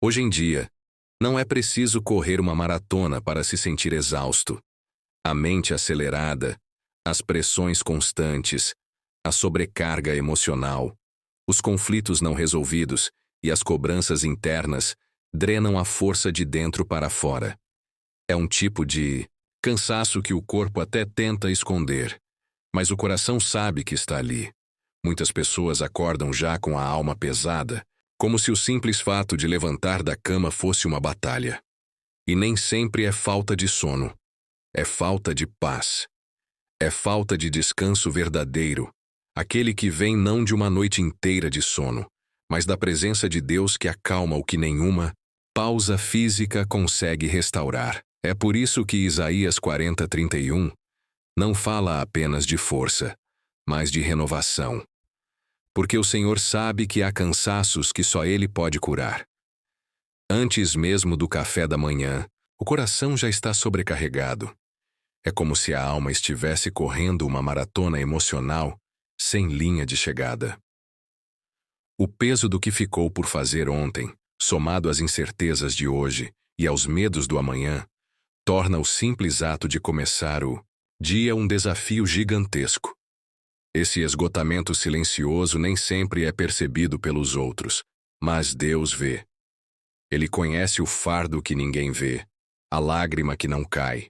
Hoje em dia, não é preciso correr uma maratona para se sentir exausto. A mente acelerada, as pressões constantes, a sobrecarga emocional, os conflitos não resolvidos e as cobranças internas drenam a força de dentro para fora. É um tipo de cansaço que o corpo até tenta esconder, mas o coração sabe que está ali. Muitas pessoas acordam já com a alma pesada, como se o simples fato de levantar da cama fosse uma batalha. E nem sempre é falta de sono. É falta de paz. É falta de descanso verdadeiro, aquele que vem não de uma noite inteira de sono, mas da presença de Deus que acalma o que nenhuma pausa física consegue restaurar. É por isso que Isaías 40:31 não fala apenas de força, mas de renovação. Porque o Senhor sabe que há cansaços que só Ele pode curar. Antes mesmo do café da manhã, o coração já está sobrecarregado. É como se a alma estivesse correndo uma maratona emocional sem linha de chegada. O peso do que ficou por fazer ontem, somado às incertezas de hoje e aos medos do amanhã, torna o simples ato de começar o dia um desafio gigantesco. Esse esgotamento silencioso nem sempre é percebido pelos outros, mas Deus vê. Ele conhece o fardo que ninguém vê, a lágrima que não cai,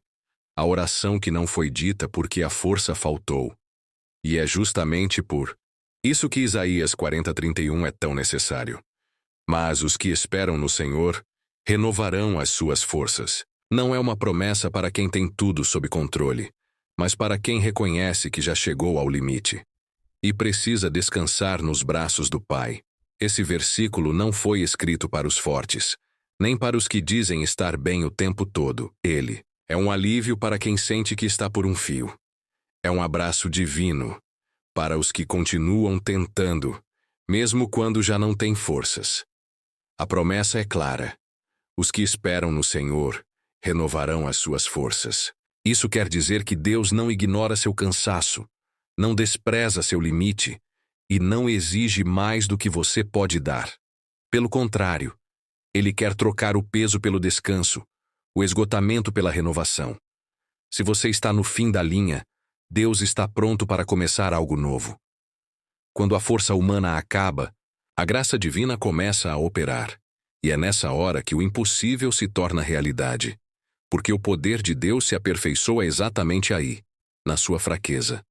a oração que não foi dita porque a força faltou. E é justamente por isso que Isaías 40:31 é tão necessário. Mas os que esperam no Senhor renovarão as suas forças. Não é uma promessa para quem tem tudo sob controle, mas para quem reconhece que já chegou ao limite e precisa descansar nos braços do Pai. Esse versículo não foi escrito para os fortes, nem para os que dizem estar bem o tempo todo. Ele é um alívio para quem sente que está por um fio. É um abraço divino para os que continuam tentando, mesmo quando já não têm forças. A promessa é clara. Os que esperam no Senhor renovarão as suas forças. Isso quer dizer que Deus não ignora seu cansaço, não despreza seu limite e não exige mais do que você pode dar. Pelo contrário, Ele quer trocar o peso pelo descanso, o esgotamento pela renovação. Se você está no fim da linha, Deus está pronto para começar algo novo. Quando a força humana acaba, a graça divina começa a operar. E é nessa hora que o impossível se torna realidade. Porque o poder de Deus se aperfeiçoa exatamente aí, na sua fraqueza.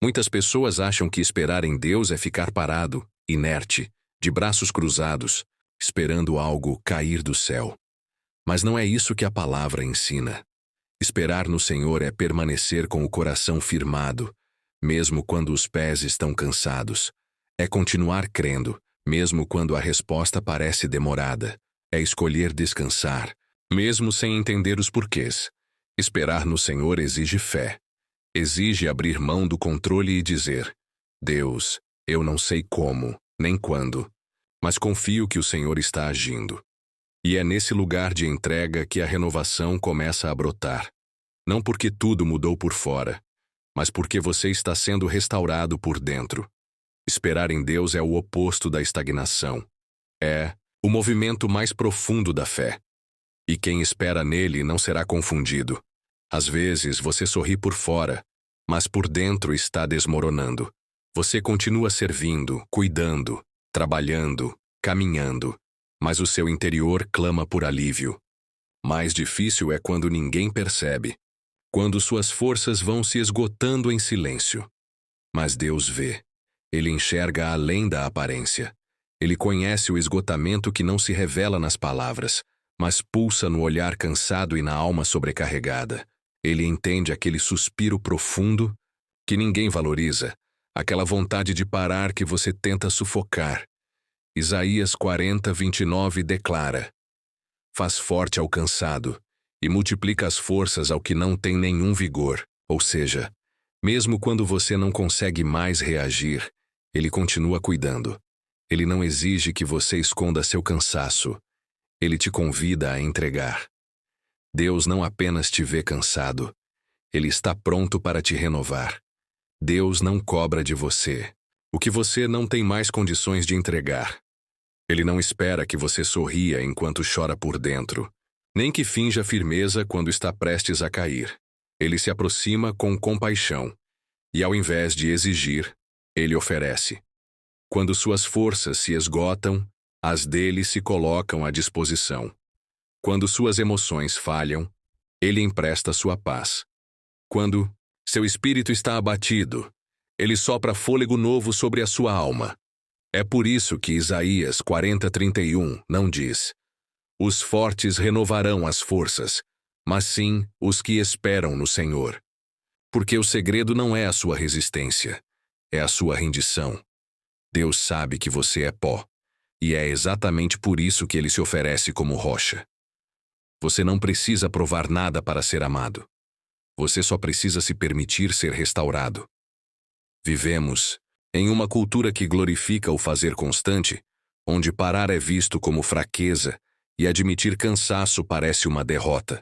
Muitas pessoas acham que esperar em Deus é ficar parado, inerte, de braços cruzados, esperando algo cair do céu. Mas não é isso que a palavra ensina. Esperar no Senhor é permanecer com o coração firmado, mesmo quando os pés estão cansados. É continuar crendo, mesmo quando a resposta parece demorada. É escolher descansar, mesmo sem entender os porquês. Esperar no Senhor exige fé. Exige abrir mão do controle e dizer: Deus, eu não sei como, nem quando, mas confio que o Senhor está agindo. E é nesse lugar de entrega que a renovação começa a brotar. Não porque tudo mudou por fora, mas porque você está sendo restaurado por dentro. Esperar em Deus é o oposto da estagnação. É o movimento mais profundo da fé. E quem espera nele não será confundido. Às vezes você sorri por fora, mas por dentro está desmoronando. Você continua servindo, cuidando, trabalhando, caminhando, mas o seu interior clama por alívio. Mais difícil é quando ninguém percebe, quando suas forças vão se esgotando em silêncio. Mas Deus vê. Ele enxerga além da aparência. Ele conhece o esgotamento que não se revela nas palavras, mas pulsa no olhar cansado e na alma sobrecarregada. Ele entende aquele suspiro profundo que ninguém valoriza, aquela vontade de parar que você tenta sufocar. Isaías 40:29 declara: Faz forte ao cansado e multiplica as forças ao que não tem nenhum vigor. Ou seja, mesmo quando você não consegue mais reagir, Ele continua cuidando. Ele não exige que você esconda seu cansaço. Ele te convida a entregar. Deus não apenas te vê cansado, Ele está pronto para te renovar. Deus não cobra de você o que você não tem mais condições de entregar. Ele não espera que você sorria enquanto chora por dentro, nem que finja firmeza quando está prestes a cair. Ele se aproxima com compaixão, e ao invés de exigir, ele oferece. Quando suas forças se esgotam, as dele se colocam à disposição. Quando suas emoções falham, ele empresta sua paz. Quando seu espírito está abatido, ele sopra fôlego novo sobre a sua alma. É por isso que Isaías 40:31 não diz: os fortes renovarão as forças, mas sim os que esperam no Senhor. Porque o segredo não é a sua resistência, é a sua rendição. Deus sabe que você é pó, e é exatamente por isso que ele se oferece como rocha. Você não precisa provar nada para ser amado. Você só precisa se permitir ser restaurado. Vivemos em uma cultura que glorifica o fazer constante, onde parar é visto como fraqueza e admitir cansaço parece uma derrota.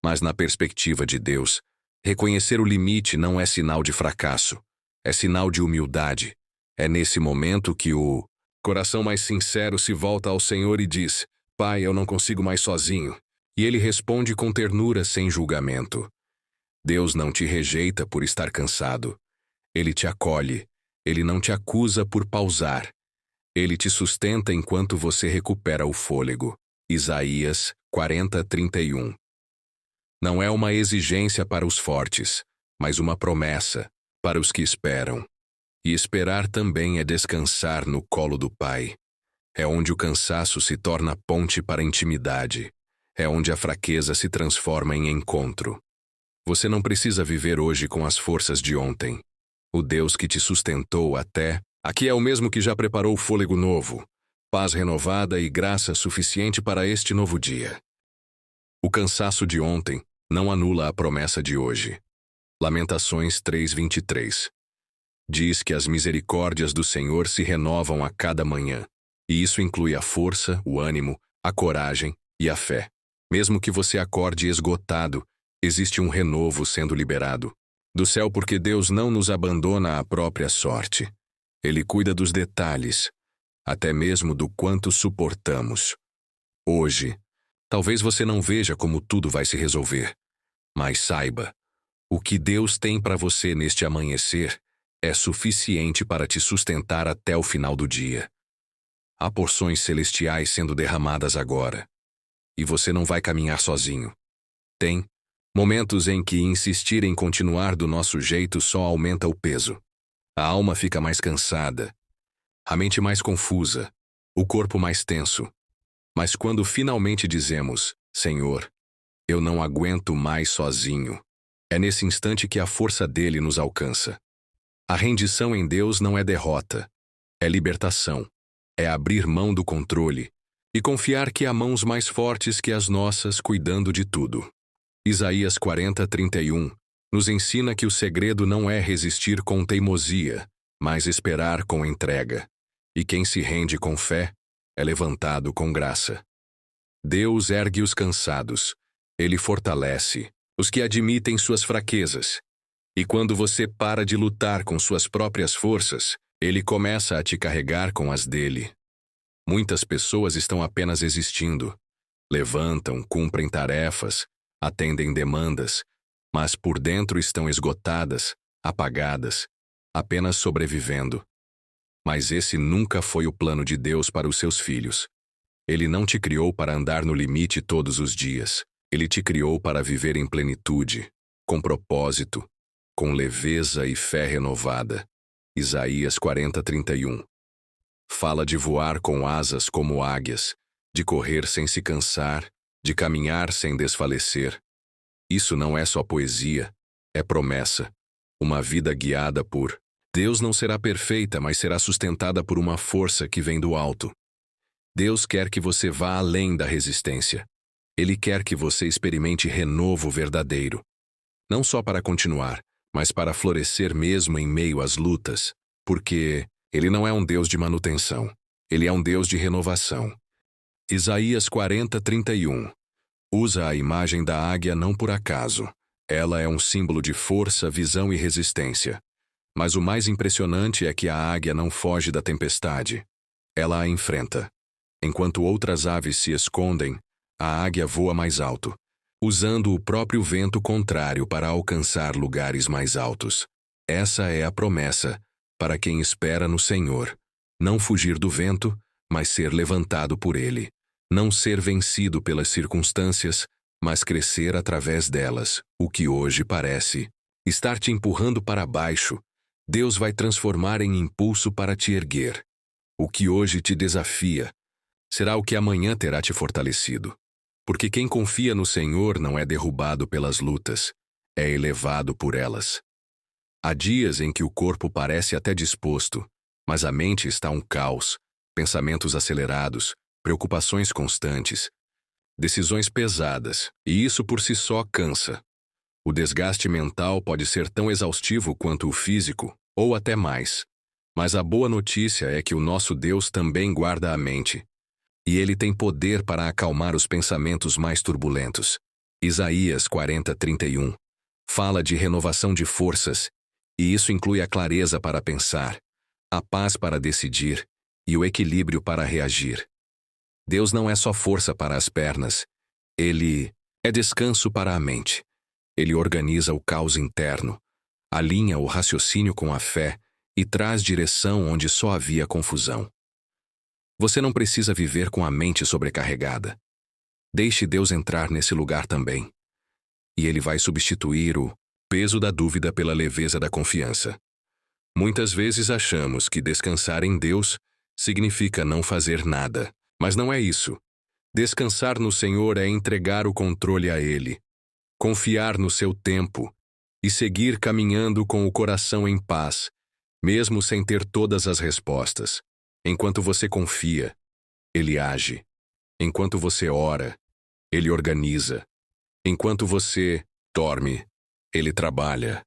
Mas na perspectiva de Deus, reconhecer o limite não é sinal de fracasso, é sinal de humildade. É nesse momento que o coração mais sincero se volta ao Senhor e diz: Pai, eu não consigo mais sozinho. E ele responde com ternura sem julgamento. Deus não te rejeita por estar cansado. Ele te acolhe. Ele não te acusa por pausar. Ele te sustenta enquanto você recupera o fôlego. Isaías 40:31. Não é uma exigência para os fortes, mas uma promessa para os que esperam. E esperar também é descansar no colo do Pai. É onde o cansaço se torna ponte para a intimidade. É onde a fraqueza se transforma em encontro. Você não precisa viver hoje com as forças de ontem. O Deus que te sustentou até aqui é o mesmo que já preparou fôlego novo, paz renovada e graça suficiente para este novo dia. O cansaço de ontem não anula a promessa de hoje. Lamentações 3:23. Diz que as misericórdias do Senhor se renovam a cada manhã, e isso inclui a força, o ânimo, a coragem e a fé. Mesmo que você acorde esgotado, existe um renovo sendo liberado do céu, porque Deus não nos abandona à própria sorte. Ele cuida dos detalhes, até mesmo do quanto suportamos. Hoje, talvez você não veja como tudo vai se resolver, mas saiba, o que Deus tem para você neste amanhecer é suficiente para te sustentar até o final do dia. Há porções celestiais sendo derramadas agora, e você não vai caminhar sozinho. Tem momentos em que insistir em continuar do nosso jeito só aumenta o peso. A alma fica mais cansada, a mente mais confusa, o corpo mais tenso. Mas quando finalmente dizemos, Senhor, eu não aguento mais sozinho, é nesse instante que a força dele nos alcança. A rendição em Deus não é derrota, é libertação, é abrir mão do controle e confiar que há mãos mais fortes que as nossas cuidando de tudo. Isaías 40:31 nos ensina que o segredo não é resistir com teimosia, mas esperar com entrega. E quem se rende com fé é levantado com graça. Deus ergue os cansados, ele fortalece os que admitem suas fraquezas. E quando você para de lutar com suas próprias forças, ele começa a te carregar com as dele. Muitas pessoas estão apenas existindo. Levantam, cumprem tarefas, atendem demandas, mas por dentro estão esgotadas, apagadas, apenas sobrevivendo. Mas esse nunca foi o plano de Deus para os seus filhos. Ele não te criou para andar no limite todos os dias. Ele te criou para viver em plenitude, com propósito, com leveza e fé renovada. Isaías 40:31. Fala de voar com asas como águias, de correr sem se cansar, de caminhar sem desfalecer. Isso não é só poesia, é promessa. Uma vida guiada por Deus não será perfeita, mas será sustentada por uma força que vem do alto. Deus quer que você vá além da resistência. Ele quer que você experimente renovo verdadeiro. Não só para continuar, mas para florescer mesmo em meio às lutas. Porque ele não é um Deus de manutenção. Ele é um Deus de renovação. Isaías 40:31 usa a imagem da águia não por acaso. Ela é um símbolo de força, visão e resistência. Mas o mais impressionante é que a águia não foge da tempestade. ela a enfrenta. Enquanto outras aves se escondem, a águia voa mais alto, usando o próprio vento contrário para alcançar lugares mais altos. Essa é a promessa para quem espera no Senhor. Não fugir do vento, mas ser levantado por ele. Não ser vencido pelas circunstâncias, mas crescer através delas. O que hoje parece estar te empurrando para baixo, Deus vai transformar em impulso para te erguer. O que hoje te desafia será o que amanhã terá te fortalecido. Porque quem confia no Senhor não é derrubado pelas lutas, é elevado por elas. Há dias em que o corpo parece até disposto, mas a mente está um caos, pensamentos acelerados, preocupações constantes, decisões pesadas, e isso por si só cansa. O desgaste mental pode ser tão exaustivo quanto o físico, ou até mais. Mas a boa notícia é que o nosso Deus também guarda a mente. E ele tem poder para acalmar os pensamentos mais turbulentos. Isaías 40:31 fala de renovação de forças, e isso inclui a clareza para pensar, a paz para decidir e o equilíbrio para reagir. Deus não é só força para as pernas, ele é descanso para a mente. Ele organiza o caos interno, alinha o raciocínio com a fé e traz direção onde só havia confusão. Você não precisa viver com a mente sobrecarregada. Deixe Deus entrar nesse lugar também. E ele vai substituir o peso da dúvida pela leveza da confiança. Muitas vezes achamos que descansar em Deus significa não fazer nada, mas não é isso. Descansar no Senhor é entregar o controle a Ele, confiar no seu tempo e seguir caminhando com o coração em paz, mesmo sem ter todas as respostas. Enquanto você confia, Ele age. Enquanto você ora, Ele organiza. Enquanto você dorme, Ele trabalha.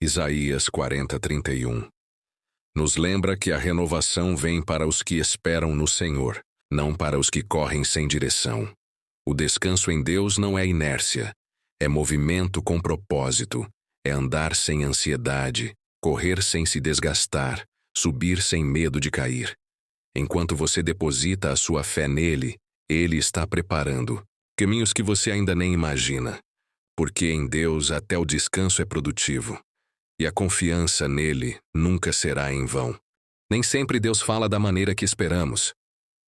Isaías 40:31 nos lembra que a renovação vem para os que esperam no Senhor, não para os que correm sem direção. O descanso em Deus não é inércia, é movimento com propósito, é andar sem ansiedade, correr sem se desgastar, subir sem medo de cair. Enquanto você deposita a sua fé nele, ele está preparando caminhos que você ainda nem imagina. Porque em Deus até o descanso é produtivo. E a confiança nele nunca será em vão. Nem sempre Deus fala da maneira que esperamos.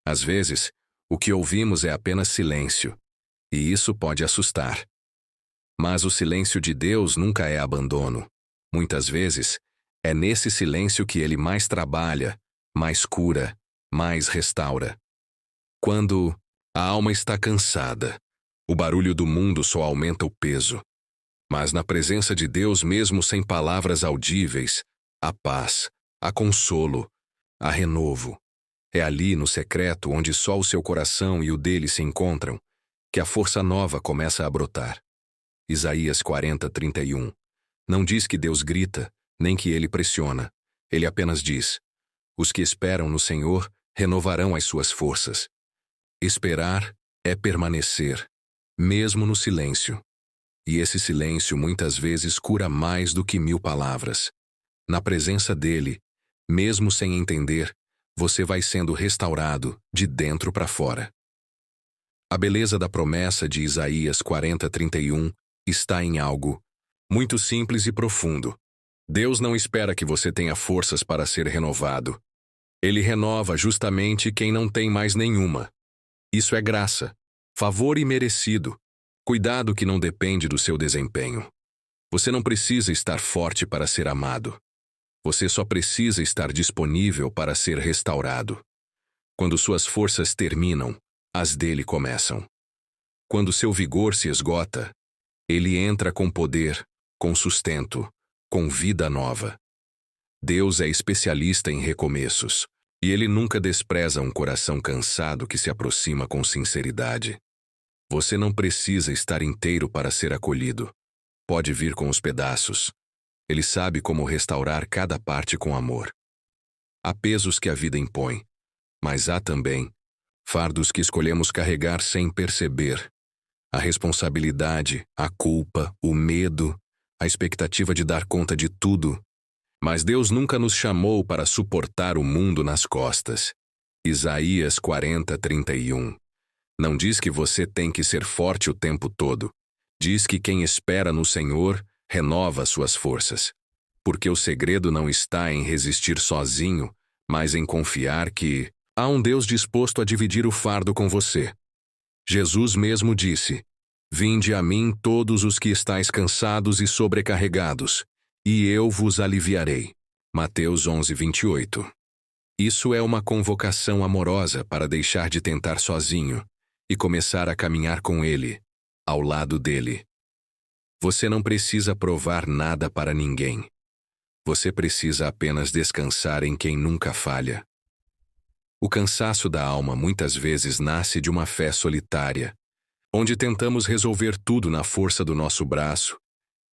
Às vezes, o que ouvimos é apenas silêncio. E isso pode assustar. Mas o silêncio de Deus nunca é abandono. Muitas vezes, é nesse silêncio que ele mais trabalha, mais cura, mais restaura. Quando a alma está cansada, o barulho do mundo só aumenta o peso. Mas na presença de Deus, mesmo sem palavras audíveis, há paz, há consolo, há renovo. É ali no secreto, onde só o seu coração e o dele se encontram, que a força nova começa a brotar. Isaías 40:31 não diz que Deus grita, nem que ele pressiona. Ele apenas diz: os que esperam no Senhor renovarão as suas forças. Esperar é permanecer, mesmo no silêncio. E esse silêncio muitas vezes cura mais do que 1000 palavras. Na presença dele, mesmo sem entender, você vai sendo restaurado de dentro para fora. A beleza da promessa de Isaías 40:31 está em algo muito simples e profundo. Deus não espera que você tenha forças para ser renovado. Ele renova justamente quem não tem mais nenhuma. Isso é graça, favor imerecido. Cuidado que não depende do seu desempenho. Você não precisa estar forte para ser amado. Você só precisa estar disponível para ser restaurado. Quando suas forças terminam, as dele começam. Quando seu vigor se esgota, ele entra com poder, com sustento, com vida nova. Deus é especialista em recomeços, e ele nunca despreza um coração cansado que se aproxima com sinceridade. Você não precisa estar inteiro para ser acolhido. Pode vir com os pedaços. Ele sabe como restaurar cada parte com amor. Há pesos que a vida impõe, mas há também fardos que escolhemos carregar sem perceber. A responsabilidade, a culpa, o medo, a expectativa de dar conta de tudo. Mas Deus nunca nos chamou para suportar o mundo nas costas. Isaías 40:31. Não diz que você tem que ser forte o tempo todo. Diz que quem espera no Senhor renova suas forças. Porque o segredo não está em resistir sozinho, mas em confiar que há um Deus disposto a dividir o fardo com você. Jesus mesmo disse: Vinde a mim todos os que estáis cansados e sobrecarregados, e eu vos aliviarei. Mateus 11:28. Isso é uma convocação amorosa para deixar de tentar sozinho e começar a caminhar com Ele, ao lado dele. Você não precisa provar nada para ninguém. Você precisa apenas descansar em quem nunca falha. O cansaço da alma muitas vezes nasce de uma fé solitária, onde tentamos resolver tudo na força do nosso braço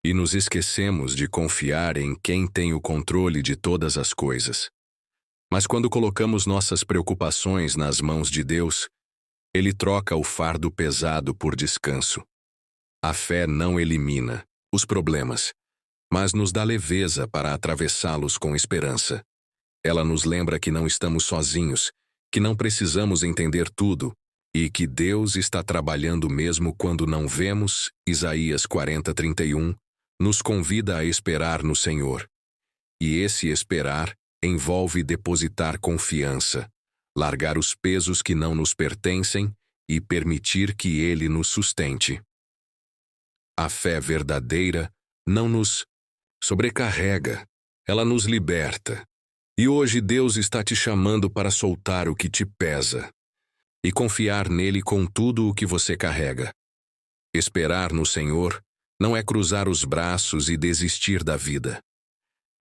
e nos esquecemos de confiar em quem tem o controle de todas as coisas. Mas quando colocamos nossas preocupações nas mãos de Deus, Ele troca o fardo pesado por descanso. A fé não elimina os problemas, mas nos dá leveza para atravessá-los com esperança. Ela nos lembra que não estamos sozinhos, que não precisamos entender tudo e que Deus está trabalhando mesmo quando não vemos. Isaías 40:31 nos convida a esperar no Senhor. E esse esperar envolve depositar confiança, largar os pesos que não nos pertencem e permitir que Ele nos sustente. A fé verdadeira não nos sobrecarrega, ela nos liberta. E hoje Deus está te chamando para soltar o que te pesa e confiar nele com tudo o que você carrega. Esperar no Senhor não é cruzar os braços e desistir da vida.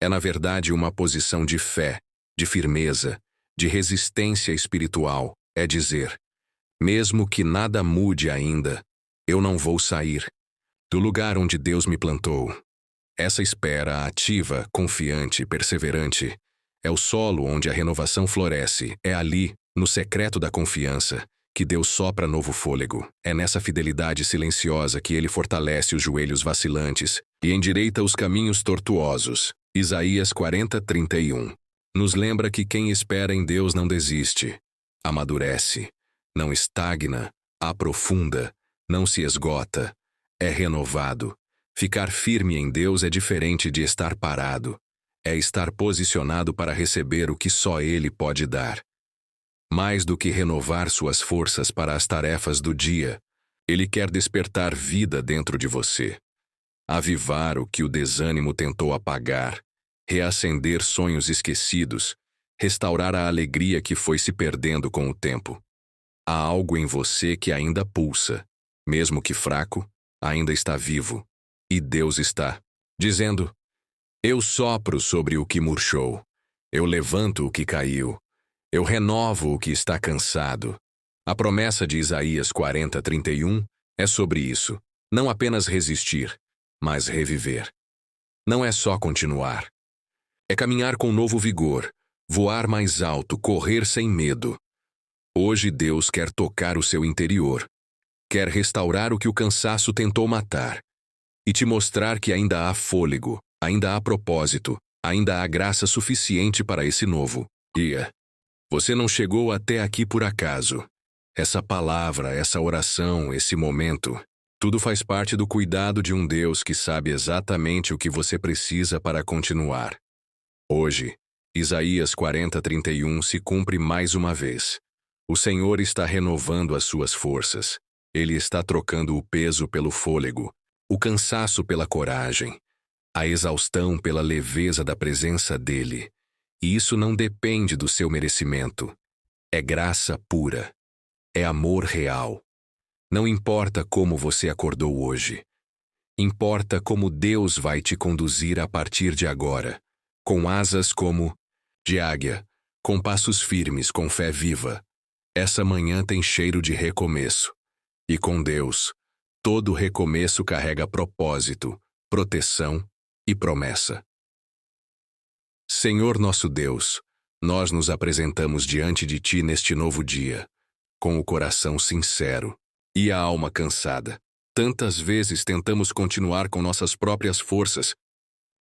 É, na verdade, uma posição de fé, de firmeza, de resistência espiritual. É dizer: mesmo que nada mude ainda, eu não vou sair do lugar onde Deus me plantou. Essa espera ativa, confiante, perseverante, é o solo onde a renovação floresce. É ali, no secreto da confiança, que Deus sopra novo fôlego. É nessa fidelidade silenciosa que Ele fortalece os joelhos vacilantes e endireita os caminhos tortuosos. Isaías 40:31 nos lembra que quem espera em Deus não desiste, amadurece, não estagna, aprofunda, não se esgota, é renovado. Ficar firme em Deus é diferente de estar parado. É estar posicionado para receber o que só Ele pode dar. Mais do que renovar suas forças para as tarefas do dia, Ele quer despertar vida dentro de você. Avivar o que o desânimo tentou apagar, reacender sonhos esquecidos, restaurar a alegria que foi se perdendo com o tempo. Há algo em você que ainda pulsa, mesmo que fraco, ainda está vivo. E Deus está dizendo: eu sopro sobre o que murchou, eu levanto o que caiu, eu renovo o que está cansado. A promessa de Isaías 40:31 é sobre isso. Não apenas resistir, mas reviver. Não é só continuar. É caminhar com novo vigor, voar mais alto, correr sem medo. Hoje Deus quer tocar o seu interior. Quer restaurar o que o cansaço tentou matar. E te mostrar que ainda há fôlego, ainda há propósito, ainda há graça suficiente para esse novo dia. Você não chegou até aqui por acaso. Essa palavra, essa oração, esse momento, tudo faz parte do cuidado de um Deus que sabe exatamente o que você precisa para continuar. Hoje, Isaías 40:31 se cumpre mais uma vez. O Senhor está renovando as suas forças. Ele está trocando o peso pelo fôlego, o cansaço pela coragem, a exaustão pela leveza da presença dele. E isso não depende do seu merecimento. É graça pura. É amor real. Não importa como você acordou hoje. Importa como Deus vai te conduzir a partir de agora, com asas como de águia, com passos firmes, com fé viva. Essa manhã tem cheiro de recomeço. E com Deus, todo recomeço carrega propósito, proteção e promessa. Senhor nosso Deus, nós nos apresentamos diante de Ti neste novo dia, com o coração sincero e a alma cansada. Tantas vezes tentamos continuar com nossas próprias forças,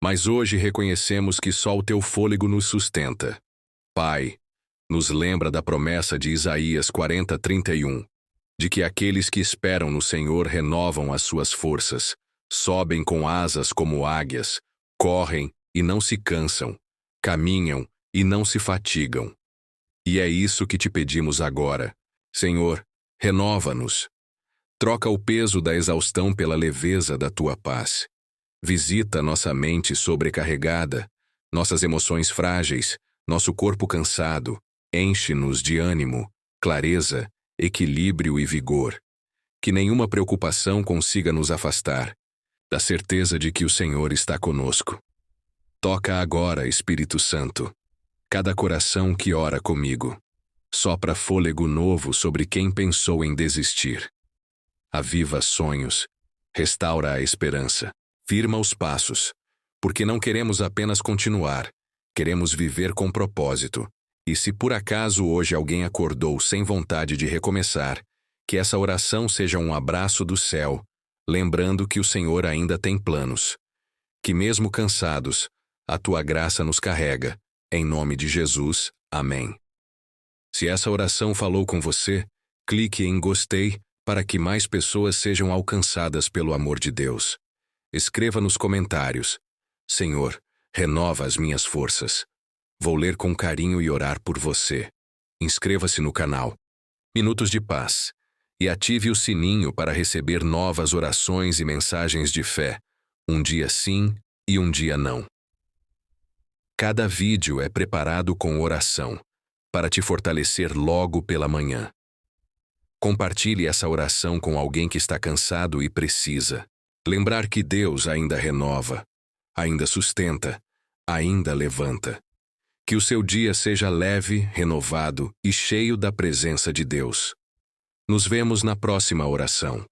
mas hoje reconhecemos que só o Teu fôlego nos sustenta. Pai, Nos lembra da promessa de Isaías 40:31, de que aqueles que esperam no Senhor renovam as suas forças, sobem com asas como águias, correm e não se cansam, caminham e não se fatigam. E é isso que te pedimos agora. Senhor, renova-nos. Troca o peso da exaustão pela leveza da tua paz. Visita nossa mente sobrecarregada, nossas emoções frágeis, nosso corpo cansado. Enche-nos de ânimo, clareza, equilíbrio e vigor. Que nenhuma preocupação consiga nos afastar da certeza de que o Senhor está conosco. Toca agora, Espírito Santo, cada coração que ora comigo. Sopra fôlego novo sobre quem pensou em desistir. Aviva sonhos, restaura a esperança, firma os passos, porque não queremos apenas continuar, queremos viver com propósito. E se por acaso hoje alguém acordou sem vontade de recomeçar, que essa oração seja um abraço do céu, lembrando que o Senhor ainda tem planos. Que mesmo cansados, a tua graça nos carrega. Em nome de Jesus, amém. Se essa oração falou com você, clique em gostei para que mais pessoas sejam alcançadas pelo amor de Deus. Escreva nos comentários: Senhor, renova as minhas forças. Vou ler com carinho e orar por você. Inscreva-se no canal Minutos de Paz e ative o sininho para receber novas orações e mensagens de fé, um dia sim e um dia não. Cada vídeo é preparado com oração, para te fortalecer logo pela manhã. Compartilhe essa oração com alguém que está cansado e precisa. Lembrar que Deus ainda renova, ainda sustenta, ainda levanta. Que o seu dia seja leve, renovado e cheio da presença de Deus. Nos vemos na próxima oração.